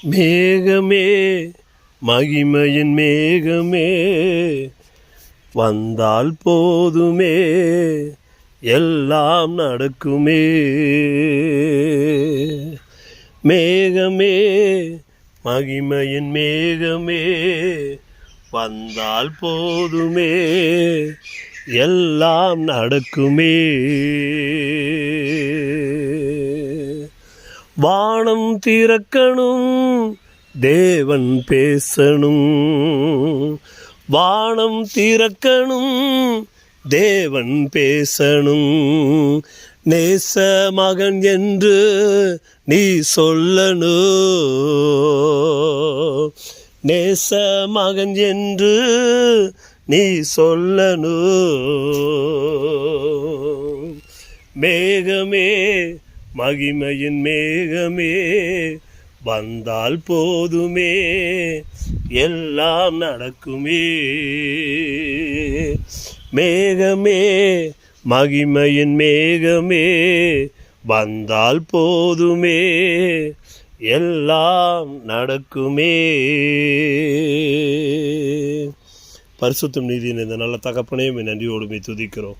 மேகமே மகிமையின் மேகமே வந்தால் போதுமே எல்லாம் நடக்குமே. மேகமே மகிமையின் மேகமே வந்தால் போதுமே எல்லாம் நடக்குமே. வானம் திறக்கணும், தேவன் பேசணும். வானம் திறக்கணும், தேவன் பேசணும். நேச மகன் என்று நீ சொல்லணும். நேச மகன் என்று நீ சொல்லணும். மேகமே மகிமையின் மேகமே வந்தால் போதுமே எல்லாம் நடக்குமே. மேகமே மகிமையின் மேகமே வந்தால் போதுமே எல்லாம் நடக்குமே. பரிசுத்தம் நீதியின் இந்த நல்ல தகப்பனையும் நன்றியோடுமை துதிக்கிறோம்.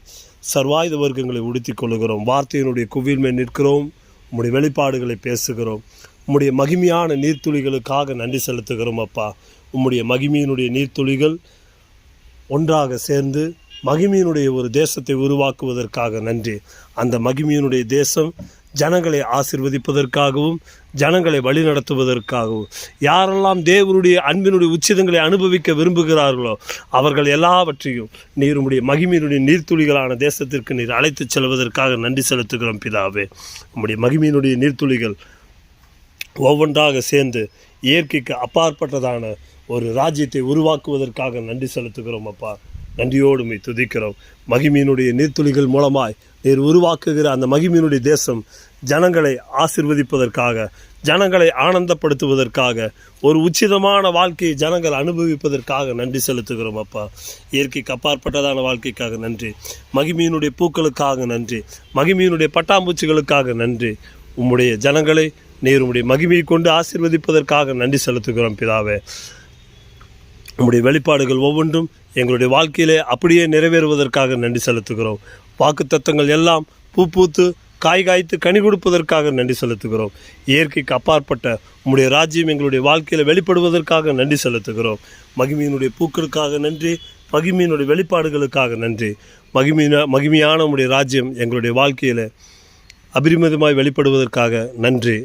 சர்வாயுத வர்க்கங்களை உடுத்திக் கொள்கிறோம். வார்த்தையினுடைய குவியல் மேல் நிற்கிறோம். உம்முடைய வெளிப்பாடுகளை பேசுகிறோம். உம்முடைய மகிமையான நீர்த்துளிகளுக்காக நன்றி செலுத்துகிறோம் அப்பா. உம்முடைய மகிமையினுடைய நீர்த்துளிகள் ஒன்றாக சேர்ந்து மகிமையினுடைய ஒரு தேசத்தை உருவாக்குவதற்காக நன்றி. அந்த மகிமையினுடைய தேசம் ஜனங்களை ஆசீர்வதிப்பதற்காகவும் ஜனங்களை வழிநடத்துவதற்காகவும் யாரெல்லாம் தேவனுடைய அன்பினுடைய உச்சிதங்களை அனுபவிக்க விரும்புகிறார்களோ அவர்கள் எல்லாவற்றையும் நீர் உம்முடைய மகிமையினுடைய நீர்த்துளிகளான தேசத்திற்கு நீர் அழைத்து செல்வதற்காக நன்றி செலுத்துகிறோம் பிதாவே. உம்முடைய மகிமையினுடைய நீர்த்துளிகள் ஒவ்வொன்றாக சேர்ந்து இயற்கைக்கு அப்பாற்பட்டதான ஒரு ராஜ்யத்தை உருவாக்குவதற்காக நன்றி செலுத்துகிறோம் அப்பா. நன்றியோடுமை துதிக்கிறோம். மகிமையினுடைய நீர்த்துளிகள் மூலமாய் நீர் உருவாக்குகிற அந்த மகிமையினுடைய தேசம் ஜனங்களை ஆசீர்வதிப்பதற்காக, ஜனங்களை ஆனந்தப்படுத்துவதற்காக, ஒரு உச்சிதமான வாழ்க்கையை ஜனங்கள் அனுபவிப்பதற்காக நன்றி செலுத்துகிறோம் அப்பா. இயற்கைக்கு அப்பாற்பட்டதான வாழ்க்கைக்காக நன்றி. மகிமையினுடைய பூக்களுக்காக நன்றி. மகிமையினுடைய பட்டாம்பூச்சிகளுக்காக நன்றி. உம்முடைய ஜனங்களை நீர் உம்முடைய மகிமையை கொண்டு ஆசீர்வதிப்பதற்காக நன்றி செலுத்துகிறோம் பிதாவே. உம்முடைய வெளிப்பாடுகள் ஒவ்வொன்றும் எங்களுடைய வாழ்க்கையிலே அப்படியே நிறைவேறுவதற்காக நன்றி செலுத்துகிறோம். வாக்குத்தத்தங்கள் எல்லாம் பூ பூத்து காய் காய்த்து கனி கொடுப்பதற்காக நன்றி செலுத்துகிறோம். இயற்கைக்கு அப்பாற்பட்ட உம்முடைய ராஜ்யம் எங்களுடைய வாழ்க்கையில் வெளிப்படுவதற்காக நன்றி செலுத்துகிறோம். மகிமையினுடைய பூக்களுக்காக நன்றி. மகிமையினுடைய வெளிப்பாடுகளுக்காக நன்றி. மகிமையான உம்முடைய ராஜ்யம் எங்களுடைய வாழ்க்கையில் அபரிமிதமாய் வெளிப்படுவதற்காக நன்றி.